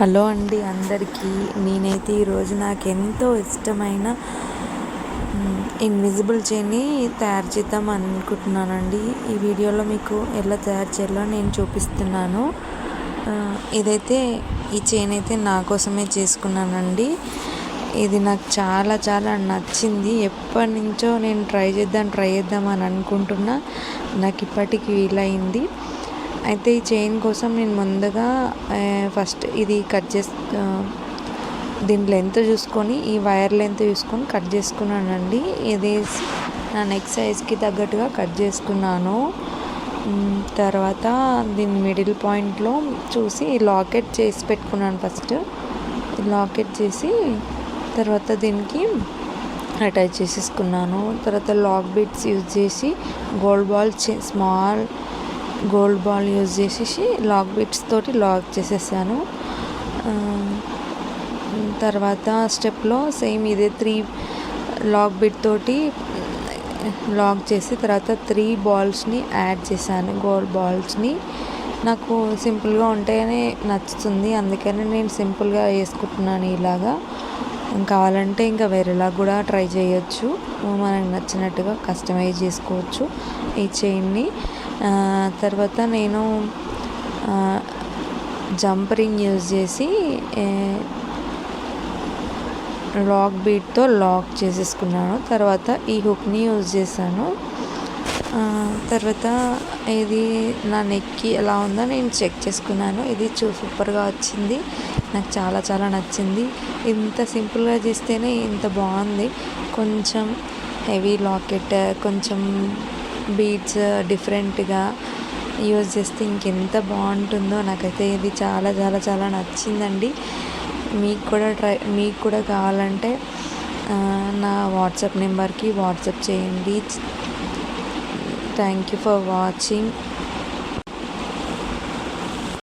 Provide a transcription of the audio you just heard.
Hello అండి అందరికీ. నేనైతే ఈరోజు నాకెంతో ఇష్టమైన ఇన్విజిబుల్ చైన్ని తయారు చేద్దాం అనుకుంటున్నానండి. ఈ వీడియోలో మీకు ఎలా తయారు చేయాలో నేను చూపిస్తున్నాను. ఈ చైన్ అయితే నా కోసమే చేసుకున్నానండి. ఇది నాకు చాలా చాలా నచ్చింది. ఎప్పటి నుంచో నేను ట్రై చేద్దాం అని అనుకుంటున్నా. నాకు ఇప్పటికి వీలైంది. అయితే ఈ చైన్ కోసం నేను ముందుగా ఫస్ట్ ఇది దీని లెంత్ చూసుకొని, ఈ వైర్ లెంత్ చూసుకొని కట్ చేసుకున్నానండి. ఇది నా నెక్ సైజ్కి తగ్గట్టుగా కట్ చేసుకున్నాను. తర్వాత దీని మిడిల్ పాయింట్లో చూసి లాకెట్ చేసి పెట్టుకున్నాను. ఫస్ట్ లాకెట్ చేసి తర్వాత దీనికి అటాచ్ చేసేసుకున్నాను. తర్వాత లాక్ బిట్స్ యూజ్ చేసి స్మాల్ గోల్డ్ బాల్ యూజ్ చేసేసి లాక్ బిట్స్ తోటి లాక్ చేసేసాను. తర్వాత స్టెప్లో సేమ్ ఇదే 3 లాక్ బిట్ తోటి లాక్ చేసి తర్వాత 3 బాల్స్ని యాడ్ చేశాను. గోల్డ్ బాల్స్ని నాకు సింపుల్గా ఉంటేనే నచ్చుతుంది, అందుకని నేను సింపుల్గా వేసుకుంటున్నాను. ఇలాగా కావాలంటే ఇంకా వేరేలా కూడా ట్రై చేయొచ్చు. మనకు నచ్చినట్టుగా కస్టమైజ్ చేసుకోవచ్చు ఈ చైన్ని. తర్వాత నేను జంప్ రింగ్ యూజ్ చేసి లాక్ బీట్తో లాక్ చేసేసుకున్నాను. తర్వాత ఈ హుక్ని యూజ్ చేశాను. తర్వాత ఇది నా నెక్కి ఎలా ఉందో నేను చెక్ చేసుకున్నాను. ఇది సూపర్గా వచ్చింది. నాకు చాలా చాలా నచ్చింది. ఇంత సింపుల్గా చేస్తేనే ఇంత బాగుంది. కొంచెం హెవీ లాకెట్, కొంచెం బీడ్స్ డిఫరెంట్గా యూజ్ చేస్తే ఇంకెంత బాగుంటుందో. నాకైతే ఇది చాలా చాలా చాలా నచ్చిందండి. మీకు కూడా కావాలంటే నా వాట్సాప్ నెంబర్కి వాట్సాప్ చేయండి. Thank you for watching.